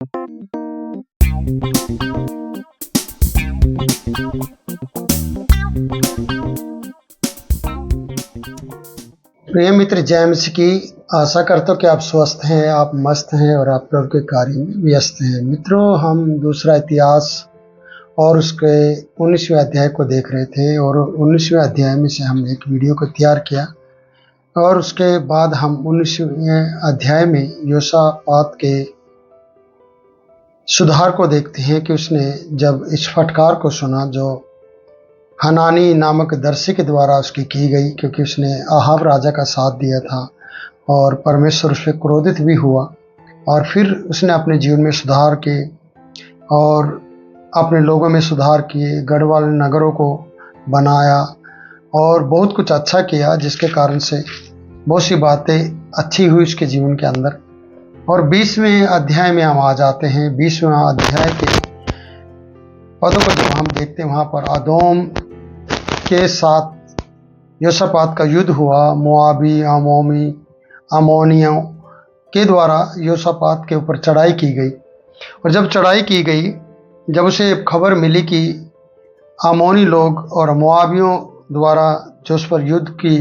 प्रिय मित्र, जय मसीह की। आशा करता हूँ कि आप स्वस्थ हैं, आप मस्त हैं और आप प्रभु के कार्य में व्यस्त हैं। मित्रों, हम दूसरा इतिहास और उसके 19वें अध्याय को देख रहे थे और 19वें अध्याय में से हमने एक वीडियो को तैयार किया और उसके बाद हम 19वें अध्याय में योशापात के सुधार को देखते हैं कि उसने जब इस फटकार को सुना जो हनानी नामक दर्शी के द्वारा उसकी की गई, क्योंकि उसने आहाब राजा का साथ दिया था और परमेश्वर उस पर क्रोधित भी हुआ। और फिर उसने अपने जीवन में सुधार किए और अपने लोगों में सुधार किए, गढ़ वाले नगरों को बनाया और बहुत कुछ अच्छा किया, जिसके कारण से बहुत सी बातें अच्छी हुई उसके जीवन के अंदर। और 20वें अध्याय में हम आ जाते हैं। 20वें अध्याय के पदों को जब हम देखते हैं, वहाँ पर अदोम के साथ योशापात का युद्ध हुआ। मोआबी, अमोनियों के द्वारा योशापात के ऊपर चढ़ाई की गई। और जब चढ़ाई की गई, जब उसे खबर मिली कि अमोनी लोग और मोआबियों द्वारा जो उस पर युद्ध की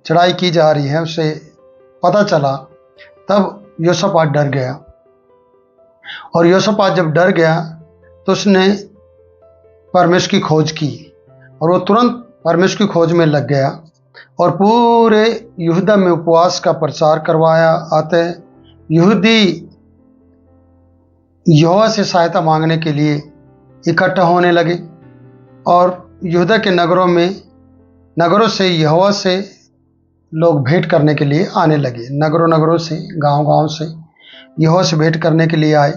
चढ़ाई की जा रही है, उसे पता चला, तब योशापात डर गया। और योशापात जब डर गया तो उसने परमेश्वर की खोज की और वो तुरंत परमेश्वर की खोज में लग गया और पूरे यहूदा में उपवास का प्रचार करवाया। अतः यहूदी यहोवा से सहायता मांगने के लिए इकट्ठा होने लगे और यहूदा के नगरों से यहोवा से लोग भेंट करने के लिए आने लगे। नगरों से, गांव से यहोवा से भेंट करने के लिए आए।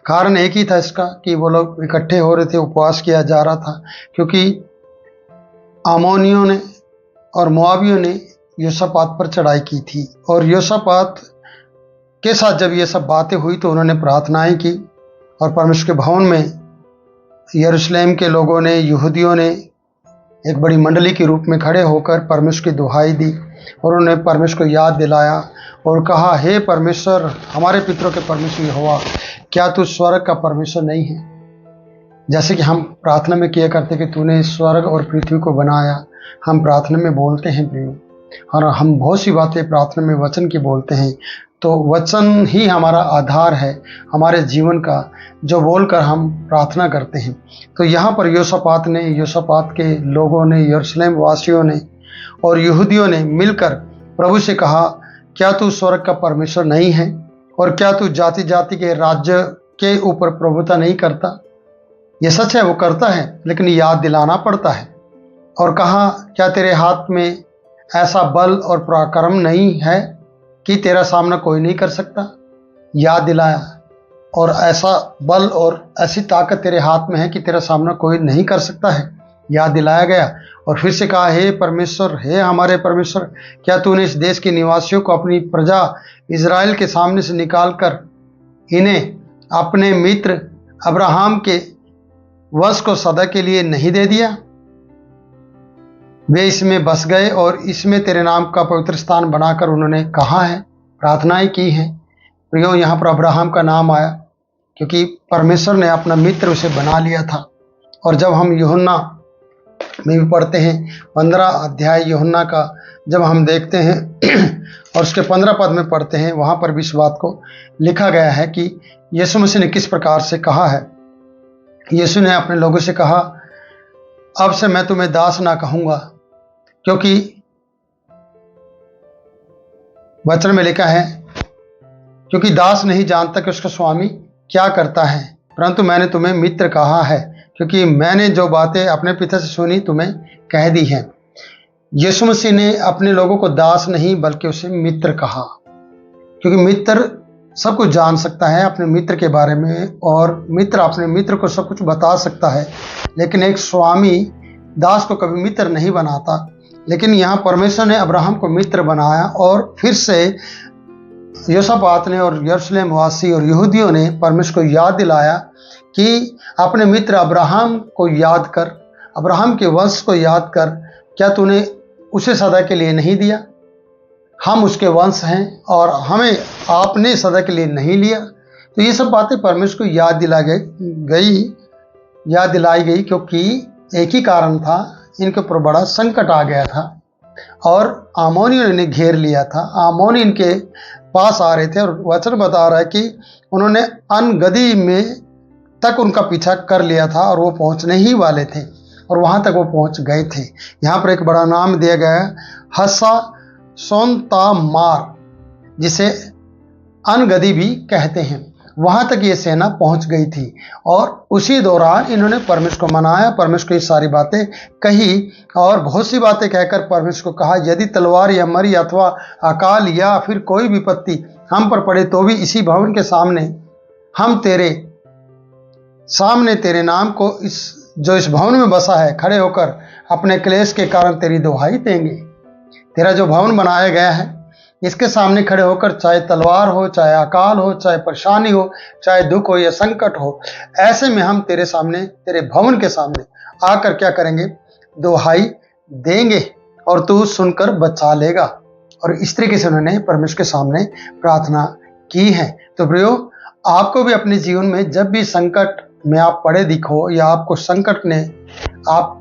कारण एक ही था इसका कि वो लोग इकट्ठे हो रहे थे, उपवास किया जा रहा था, क्योंकि अमोनियों ने और मोआबियों ने योशापात पर चढ़ाई की थी। और योशापात के साथ जब ये सब बातें हुई तो उन्होंने प्रार्थनाएं की और परमेश्वर के भवन में यरूशलेम के लोगों ने, यहूदियों ने एक बड़ी मंडली के रूप में खड़े होकर परमेश्वर की दुहाई दी और उन्होंने परमेश्वर को याद दिलाया और कहा, हे परमेश्वर, हमारे पितरों के परमेश्वर यहोवा, क्या तू स्वर्ग का परमेश्वर नहीं है? जैसे कि हम प्रार्थना में किया करते कि तूने स्वर्ग और पृथ्वी को बनाया। हम प्रार्थना में बोलते हैं प्रियो, और हम बहुत सी बातें प्रार्थना में वचन की बोलते हैं। तो वचन ही हमारा आधार है हमारे जीवन का, जो बोलकर हम प्रार्थना करते हैं। तो यहाँ पर योशापात के लोगों ने, यरूशलेम वासियों ने और यहूदियों ने मिलकर प्रभु से कहा, क्या तू स्वर्ग का परमेश्वर नहीं है? और क्या तू जाति जाति के राज्य के ऊपर प्रभुता नहीं करता? ये सच है, वो करता है, लेकिन याद दिलाना पड़ता है। और कहा, क्या तेरे हाथ में ऐसा बल और पराक्रम नहीं है कि तेरा सामना कोई नहीं कर सकता? याद दिलाया, और ऐसा बल और ऐसी ताकत तेरे हाथ में है कि तेरा सामना कोई नहीं कर सकता है। याद दिलाया गया। और फिर से कहा, हे परमेश्वर, हे हमारे परमेश्वर, क्या तूने इस देश के निवासियों को अपनी प्रजा इजराइल के सामने से निकालकर इन्हें अपने मित्र अब्राहम के वंश को सदा के लिए नहीं दे दिया? वे इसमें बस गए और इसमें तेरे नाम का पवित्र स्थान बनाकर उन्होंने कहा है, प्रार्थनाएं की हैं। प्रियो, यहाँ पर अब्राहम का नाम आया क्योंकि परमेश्वर ने अपना मित्र उसे बना लिया था। और जब हम यूहन्ना में भी पढ़ते हैं, 15 अध्याय यूहन्ना का जब हम देखते हैं और उसके 15 पद में पढ़ते हैं, वहाँ पर भी इस बात को लिखा गया है कि यीशु मसीह ने किस प्रकार से कहा है। यीशु ने अपने लोगों से कहा, अब से मैं तुम्हें दास ना कहूँगा, क्योंकि वचन में लिखा है, क्योंकि दास नहीं जानता कि उसका स्वामी क्या करता है, परंतु मैंने तुम्हें मित्र कहा है, क्योंकि मैंने जो बातें अपने पिता से सुनी तुम्हें कह दी हैं। यीशु मसीह ने अपने लोगों को दास नहीं बल्कि उसे मित्र कहा, क्योंकि मित्र सब कुछ जान सकता है अपने मित्र के बारे में और मित्र अपने मित्र को सब कुछ बता सकता है, लेकिन एक स्वामी दास को कभी मित्र नहीं बनाता। लेकिन यहाँ परमेश्वर ने अब्राहम को मित्र बनाया और फिर से योशापात ने और यरूशलेम वासी और यहूदियों ने परमेश्वर को याद दिलाया कि अपने मित्र अब्राहम को याद कर, अब्राहम के वंश को याद कर, क्या तूने उसे सदा के लिए नहीं दिया? हम उसके वंश हैं और हमें आपने सदा के लिए नहीं लिया। तो ये सब बातें परमेश्वर को याद दिलाई गई, क्योंकि एक ही कारण था, इनके ऊपर बड़ा संकट आ गया था और आमोनियों ने इन्हें घेर लिया था। आमोनी इनके पास आ रहे थे और वचन बता रहा है कि उन्होंने अनगदी में तक उनका पीछा कर लिया था और वो पहुंचने ही वाले थे और वहां तक वो पहुंच गए थे। यहाँ पर एक बड़ा नाम दिया गया है, हसा सोनता मार, जिसे अनगदी भी कहते हैं। वहां तक ये सेना पहुंच गई थी और उसी दौरान इन्होंने परमेश्वर को मनाया, परमेश्वर को ये सारी बातें कही और बहुत सी बातें कहकर परमेश्वर को कहा, यदि तलवार या मरी अथवा अकाल या फिर कोई विपत्ति हम पर पड़े तो भी इसी भवन के सामने हम तेरे नाम को जो इस भवन में बसा है खड़े होकर अपने क्लेश के कारण तेरी दुहाई देंगे। तेरा जो भवन बनाया गया है इसके सामने खड़े होकर, चाहे तलवार हो, चाहे अकाल हो, चाहे परेशानी हो, चाहे दुख हो या संकट हो, ऐसे में हम तेरे सामने, तेरे भवन के सामने आकर क्या करेंगे, दुहाई देंगे और तू सुनकर बचा लेगा। और इस तरीके से उन्होंने परमेश्वर के सामने प्रार्थना की है। तो प्रियो, आपको भी अपने जीवन में जब भी संकट में आप पड़े दिखो या आपको आप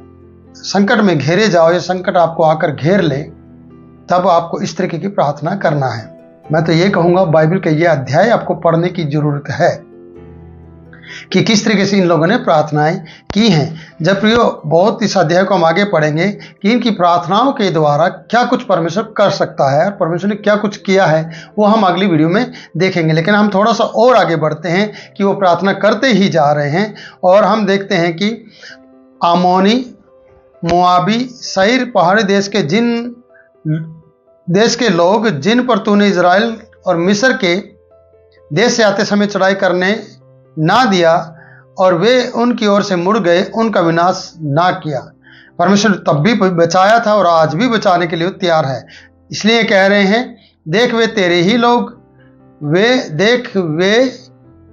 संकट में घेरे जाओ या संकट आपको आकर घेर ले, तब आपको इस तरीके की प्रार्थना करना है। मैं तो ये कहूँगा, बाइबल के ये अध्याय आपको पढ़ने की जरूरत है कि किस तरीके से इन लोगों ने प्रार्थनाएं की हैं। जब प्रियो बहुत इस अध्याय को हम आगे पढ़ेंगे कि इनकी प्रार्थनाओं के द्वारा क्या कुछ परमेश्वर कर सकता है और परमेश्वर ने क्या कुछ किया है, वो हम अगली वीडियो में देखेंगे। लेकिन हम थोड़ा सा और आगे बढ़ते हैं कि वो प्रार्थना करते ही जा रहे हैं और हम देखते हैं कि आमोनी, मोआबी, सईर पहाड़ी देश के लोग जिन पर तूने इजराइल और मिस्र के देश से आते समय चढ़ाई करने ना दिया और वे उनकी ओर से मुड़ गए, उनका विनाश ना किया। परमेश्वर तब भी बचाया था और आज भी बचाने के लिए तैयार है। इसलिए कह रहे हैं, देख वे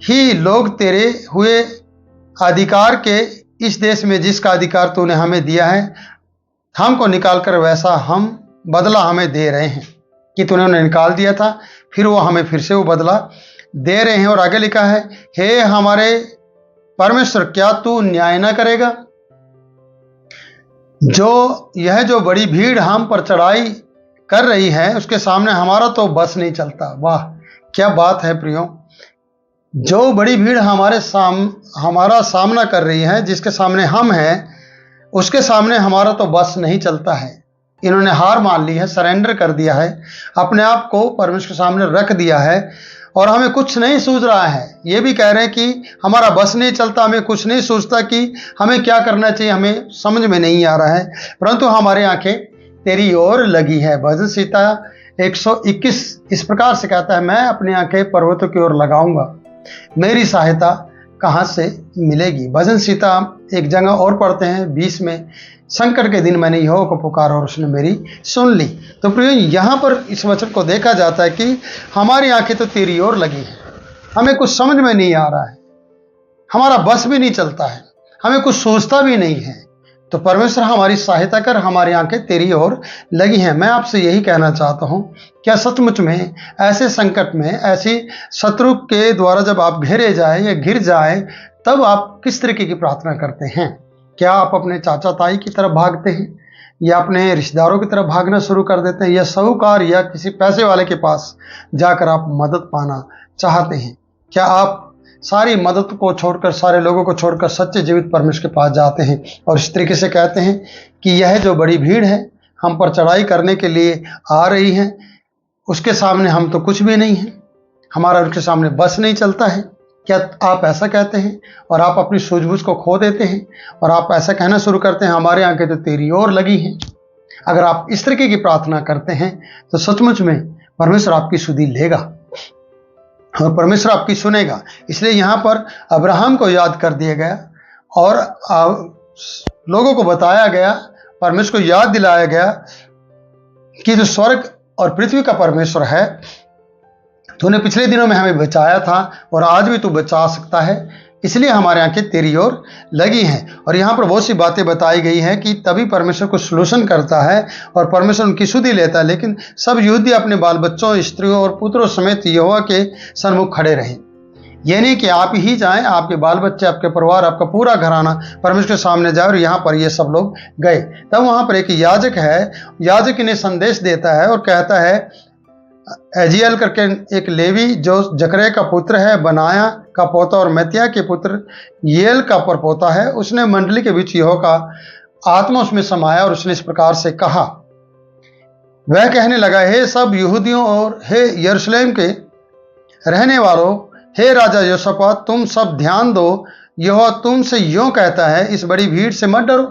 ही लोग तेरे हुए अधिकार के इस देश में जिसका अधिकार तूने हमें दिया है, हमको निकाल कर वैसा हम बदला हमें दे रहे हैं कि तूने उन्हें निकाल दिया था, फिर वो हमें फिर से वो बदला दे रहे हैं। और आगे लिखा है, हे हमारे परमेश्वर, क्या तू न्याय ना करेगा? जो बड़ी भीड़ हम पर चढ़ाई कर रही है उसके सामने हमारा तो बस नहीं चलता। वाह, क्या बात है प्रियो! जो बड़ी भीड़ हमारा सामना कर रही है, जिसके सामने हम हैं, उसके सामने हमारा तो बस नहीं चलता है। इन्होंने हार मान ली है, सरेंडर कर दिया है, अपने आप को परमेश्वर के सामने रख दिया है और हमें कुछ नहीं सूझ रहा है। ये भी कह रहे हैं कि हमारा बस नहीं चलता, हमें कुछ नहीं सूझता कि हमें क्या करना चाहिए, हमें समझ में नहीं आ रहा है, परंतु हमारी आंखें तेरी ओर लगी है। भजन संहिता 121 इस प्रकार से कहता है, मैं अपनी आंखें पर्वतों की ओर लगाऊंगा, मेरी सहायता कहाँ से मिलेगी। भजन संहिता एक जगह और पढ़ते हैं 20 में, संकट के दिन मैंने यहोवा को पुकारा और उसने मेरी सुन ली। तो प्रिय, यहाँ पर इस वचन को देखा जाता है कि हमारी आंखें तो तेरी ओर लगी हैं, हमें कुछ समझ में नहीं आ रहा है, हमारा बस भी नहीं चलता है, हमें कुछ सोचता भी नहीं है। तो परमेश्वर हमारी सहायता कर, हमारी आंखें तेरी ओर लगी हैं। मैं आपसे यही कहना चाहता हूँ, क्या सचमुच में ऐसे संकट में, ऐसी शत्रु के द्वारा जब आप घेरे जाए या घिर जाए, तब आप किस तरीके की प्रार्थना करते हैं? क्या आप अपने चाचा ताई की तरफ भागते हैं या अपने रिश्तेदारों की तरफ भागना शुरू कर देते हैं या साहूकार या किसी पैसे वाले के पास जाकर आप मदद पाना चाहते हैं? क्या आप सारी मदद को छोड़कर, सारे लोगों को छोड़कर सच्चे जीवित परमेश्वर के पास जाते हैं और इस तरीके से कहते हैं कि यह जो बड़ी भीड़ है हम पर चढ़ाई करने के लिए आ रही है, उसके सामने हम तो कुछ भी नहीं हैं, हमारा उनके सामने बस नहीं चलता है? क्या आप ऐसा कहते हैं और आप अपनी सूझबूझ को खो देते हैं और आप ऐसा कहना शुरू करते हैं, हमारे आंखें तो तेरी ओर लगी हैं? अगर आप इस तरीके की प्रार्थना करते हैं तो सचमुच में परमेश्वर आपकी सुधि लेगा और परमेश्वर आपकी सुनेगा। इसलिए यहाँ पर अब्राहम को याद कर दिया गया और लोगों को बताया गया, परमेश्वर को याद दिलाया गया कि जो स्वर्ग और पृथ्वी का परमेश्वर है, तूने पिछले दिनों में हमें बचाया था और आज भी तू बचा सकता है, इसलिए हमारे आंखें तेरी ओर लगी हैं। और यहाँ पर बहुत सी बातें बताई गई हैं कि तभी परमेश्वर को सलूशन करता है और परमेश्वर उनकी सुधि लेता है। लेकिन सब यहूदी अपने बाल बच्चों, स्त्रियों और पुत्रों समेत यहोवा के सन्मुख खड़े रहे। ये नहीं कि आप ही जाएं, आपके बाल बच्चे, आपके परिवार, आपका पूरा घराना परमेश्वर के सामने जाए और यहाँ पर ये सब लोग गए। तब वहाँ पर एक याजक है, याजक इन्हें संदेश देता है और कहता है, एजियल करके एक लेवी जो जकरे का पुत्र है, बनाया का पोता और मैतिया के पुत्र येल का परपोता है, उसने मंडली के बीच यहोवा का आत्मा उसमें समाया और उसने इस प्रकार से कहा। वह कहने लगा, हे सब यहूदियों और हे यरूशलेम के रहने वालों, हे राजा योशापात, तुम सब ध्यान दो, यहोवा तुमसे यूं कहता है, इस बड़ी भीड़ से मत डरो।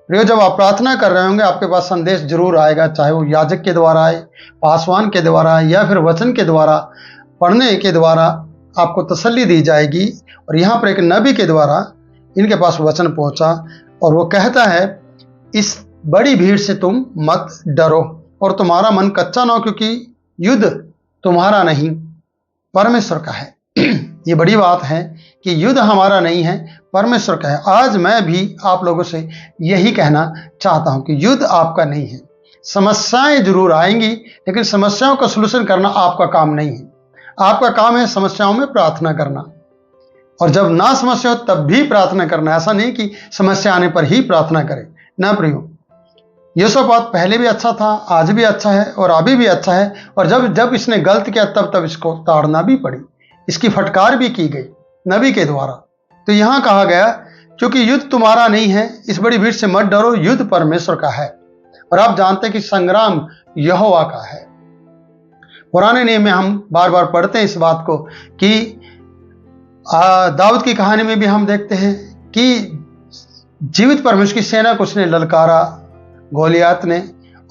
प्रियो, जब आप प्रार्थना कर रहे होंगे आपके पास संदेश जरूर आएगा, चाहे वो याजक के द्वारा आए, पासवान के द्वारा आए, या फिर वचन के द्वारा पढ़ने के द्वारा आपको तसल्ली दी जाएगी। और यहाँ पर एक नबी के द्वारा इनके पास वचन पहुंचा और वो कहता है, इस बड़ी भीड़ से तुम मत डरो और तुम्हारा मन कच्चा ना हो, क्योंकि युद्ध तुम्हारा नहीं परमेश्वर का है। ये बड़ी बात है कि युद्ध हमारा नहीं है, परमेश्वर का है। आज मैं भी आप लोगों से यही कहना चाहता हूं कि युद्ध आपका नहीं है। समस्याएं जरूर आएंगी, लेकिन समस्याओं का सलूशन करना आपका काम नहीं है। आपका काम है समस्याओं में प्रार्थना करना, और जब ना समस्या हो तब भी प्रार्थना करना। ऐसा नहीं कि समस्या आने पर ही प्रार्थना करें ना। प्रियो, योशापात पहले भी अच्छा था, आज भी अच्छा है और अभी भी अच्छा है, और जब जब इसने गलत किया तब इसको ताड़ना भी पड़ी, इसकी फटकार भी की गई नबी के द्वारा। तो यहां कहा गया, क्योंकि युद्ध तुम्हारा नहीं है, इस बड़ी भीड़ से मत डरो, युद्ध परमेश्वर का है। और आप जानते हैं कि संग्राम यहोवा का है। पुराने नियम में हम बार बार पढ़ते हैं इस बात को कि दाऊद की कहानी में भी हम देखते हैं कि जीवित परमेश्वर की सेना को उसने ललकारा गोलियात ने,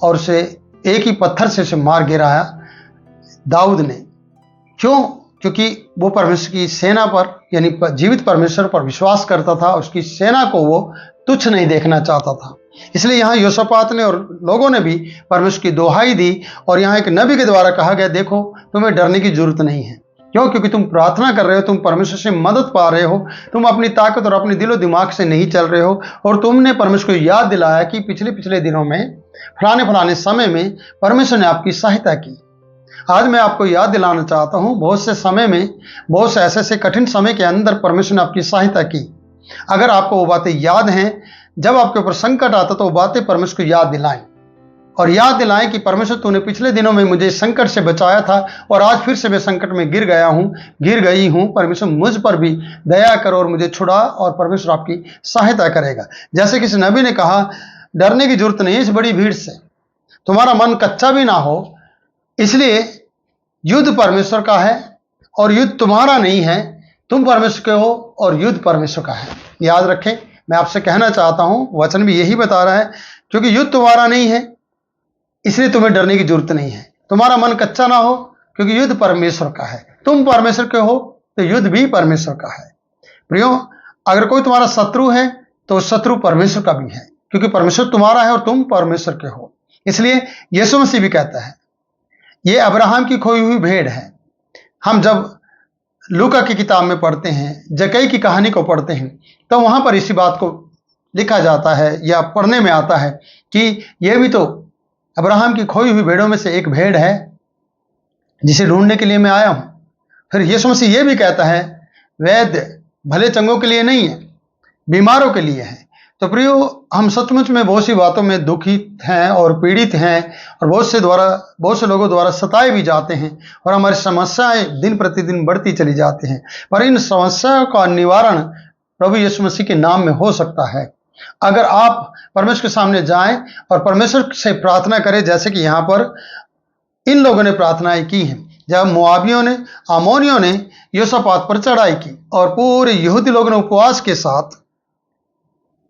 और उसे एक ही पत्थर से उसे मार गिराया दाऊद ने। क्यों? क्योंकि वो परमेश्वर की सेना पर, यानी जीवित परमेश्वर पर विश्वास करता था, उसकी सेना को वो तुच्छ नहीं देखना चाहता था। इसलिए यहाँ योशापात ने और लोगों ने भी परमेश्वर की दोहाई दी, और यहाँ एक नबी के द्वारा कहा गया, देखो तुम्हें डरने की जरूरत नहीं है। क्यों? क्योंकि तुम प्रार्थना कर रहे हो, तुम परमेश्वर से मदद पा रहे हो, तुम अपनी ताकत और अपने दिलो दिमाग से नहीं चल रहे हो, और तुमने परमेश्वर को याद दिलाया कि पिछले दिनों में फलाने समय में परमेश्वर ने आपकी सहायता की। आज मैं आपको याद दिलाना चाहता हूं, बहुत से समय में, बहुत से ऐसे कठिन समय के अंदर परमेश्वर ने आपकी सहायता की। अगर आपको वो बातें याद हैं, जब आपके ऊपर संकट आता तो वो बातें परमेश्वर को याद दिलाएं, और याद दिलाएं कि परमेश्वर तूने पिछले दिनों में मुझे संकट से बचाया था, और आज फिर से मैं संकट में गिर गई हूं। परमेश्वर मुझ पर भी दया करो और मुझे छुड़ा, और परमेश्वर आपकी सहायता करेगा। जैसे किसी नबी ने कहा, डरने की जरूरत नहीं है इस बड़ी भीड़ से, तुम्हारा मन कच्चा भी ना हो। इसलिए युद्ध परमेश्वर का है और युद्ध तुम्हारा नहीं है, तुम परमेश्वर के हो और युद्ध परमेश्वर का है। याद रखें, मैं आपसे कहना चाहता हूं, वचन भी यही बता रहा है, क्योंकि युद्ध तुम्हारा नहीं है इसलिए तुम्हें डरने की जरूरत नहीं है। तुम्हारा मन कच्चा ना हो, क्योंकि युद्ध परमेश्वर का है। तुम परमेश्वर के हो तो युद्ध भी परमेश्वर का है। प्रियो, अगर कोई तुम्हारा शत्रु है तो शत्रु परमेश्वर का भी है, क्योंकि परमेश्वर तुम्हारा है और तुम परमेश्वर के हो। इसलिए यीशु मसीह भी कहता है, ये अब्राहम की खोई हुई भेड़ है। हम जब लूका की किताब में पढ़ते हैं, जक्कई की कहानी को पढ़ते हैं, तो वहां पर इसी बात को लिखा जाता है या पढ़ने में आता है कि यह भी तो अब्राहम की खोई हुई भेड़ों में से एक भेड़ है जिसे ढूंढने के लिए मैं आया हूं। फिर यीशु मसीह यह भी कहता है, वैद्य भले चंगों के लिए नहीं है, बीमारों के लिए है। तो प्रियो, हम सचमुच में बहुत सी बातों में दुखित हैं और पीड़ित हैं, और बहुत से लोगों द्वारा सताए भी जाते हैं, और हमारी समस्याएं दिन प्रतिदिन बढ़ती चली जाती हैं। पर इन समस्याओं का निवारण प्रभु यीशु मसीह के नाम में हो सकता है। अगर आप परमेश्वर के सामने जाएं और परमेश्वर से प्रार्थना करें, जैसे कि यहाँ पर इन लोगों ने प्रार्थनाएं की हैं। जब मोआबियों ने, आमोनियों ने योशापात पर चढ़ाई की, और पूरे यहूदी लोगों ने उपवास के साथ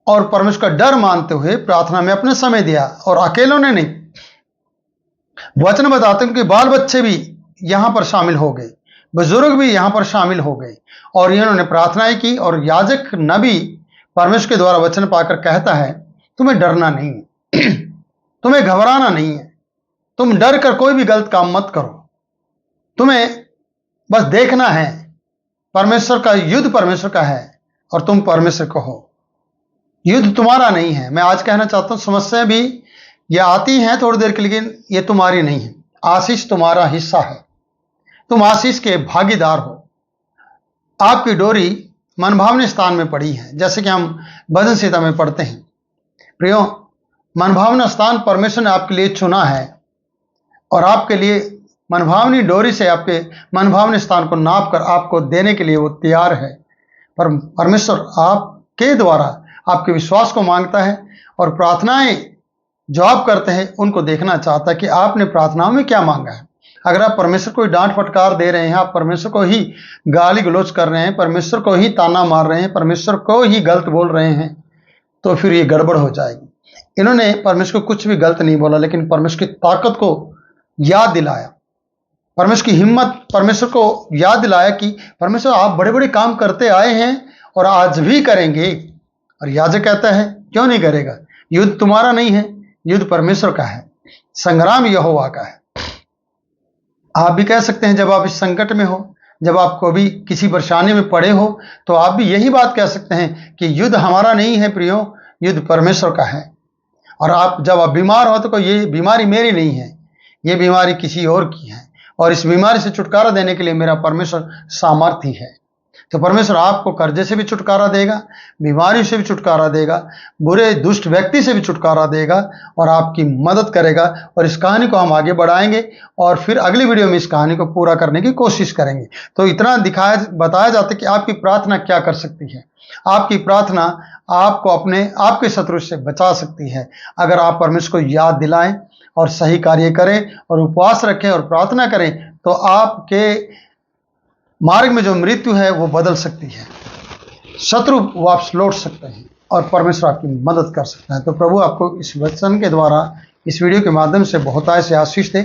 और परमेश्वर का डर मानते हुए प्रार्थना में अपना समय दिया, और अकेलों ने नहीं, वचन बताते हैं कि बाल बच्चे भी यहां पर शामिल हो गए, बुजुर्ग भी यहां पर शामिल हो गए, और इन्होंने प्रार्थनाएं की। और याजक नबी परमेश्वर के द्वारा वचन पाकर कहता है, तुम्हें डरना नहीं है, तुम्हें घबराना नहीं है, तुम डर कर कोई भी गलत काम मत करो, तुम्हें बस देखना है परमेश्वर का युद्ध परमेश्वर का है और तुम परमेश्वर को हो। युद्ध तुम्हारा नहीं है। मैं आज कहना चाहता हूं, समस्या भी ये आती हैं थोड़ी देर के लिए, लेकिन ये तुम्हारी नहीं है। आशीष तुम्हारा हिस्सा है, तुम आशीष के भागीदार हो। आपकी डोरी मनभावने स्थान में पड़ी है, जैसे कि हम भजन संहिता में पढ़ते हैं। प्रियो, मनभावना स्थान परमेश्वर ने आपके लिए चुना है और आपके लिए मनभावनी डोरी से आपके मनभावने स्थान को नाप कर आपको देने के लिए वो तैयार है। पर परमेश्वर आपके द्वारा आपके विश्वास को मांगता है और प्रार्थनाएं जो आप करते हैं उनको देखना चाहता है कि आपने प्रार्थनाओं में क्या मांगा है। अगर आप परमेश्वर को ही डांट फटकार दे रहे हैं, आप परमेश्वर को ही गाली गलौज कर रहे हैं, परमेश्वर को ही ताना मार रहे हैं, परमेश्वर को ही गलत बोल रहे हैं, तो फिर ये गड़बड़ हो जाएगी। इन्होंने परमेश्वर को कुछ भी गलत नहीं बोला, लेकिन परमेश्वर की ताकत को याद दिलाया, परमेश्वर की हिम्मत, परमेश्वर को याद दिलाया कि परमेश्वर आप बड़े बड़े काम करते आए हैं और आज भी करेंगे। और याजक कहता है क्यों नहीं करेगा, युद्ध तुम्हारा नहीं है, युद्ध परमेश्वर का है, संग्राम यहोवा का है। आप भी कह सकते हैं जब आप इस संकट में हो, जब आप कभी किसी परेशानी में पड़े हो, तो आप भी यही बात कह सकते हैं कि युद्ध हमारा नहीं है प्रियो, युद्ध परमेश्वर का है। और आप जब आप बीमार हो तो ये बीमारी मेरी नहीं है, ये बीमारी किसी और की है, और इस बीमारी से छुटकारा देने के लिए मेरा परमेश्वर सामर्थी है। तो परमेश्वर आपको कर्जे से भी छुटकारा देगा, बीमारी से भी छुटकारा देगा, बुरे दुष्ट व्यक्ति से भी छुटकारा देगा और आपकी मदद करेगा। और इस कहानी को हम आगे बढ़ाएंगे और फिर अगली वीडियो में इस कहानी को पूरा करने की कोशिश करेंगे। तो इतना बताया जाता है कि आपकी प्रार्थना क्या कर सकती है। आपकी प्रार्थना आपको आपके शत्रु से बचा सकती है। अगर आप परमेश्वर को याद दिलाएं और सही कार्य करें और उपवास रखें और प्रार्थना करें, तो आपके मार्ग में जो मृत्यु है वो बदल सकती है, शत्रु वापस लौट सकते हैं और परमेश्वर आपकी मदद कर सकता है। तो प्रभु आपको इस वचन के द्वारा, इस वीडियो के माध्यम से बहुतायत से आशीष दे।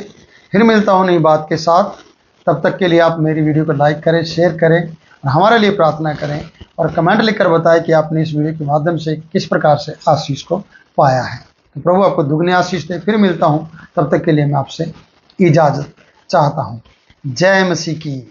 फिर मिलता हूँ नई बात के साथ। तब तक के लिए आप मेरी वीडियो को लाइक करें, शेयर करें और हमारे लिए प्रार्थना करें और कमेंट लिखकर बताएं कि आपने इस वीडियो के माध्यम से किस प्रकार से आशीष को पाया है। तो प्रभु आपको दुगनी आशीष दे। फिर मिलता हूँ, तब तक के लिए मैं आपसे इजाज़त चाहता हूँ। जय मसीह की।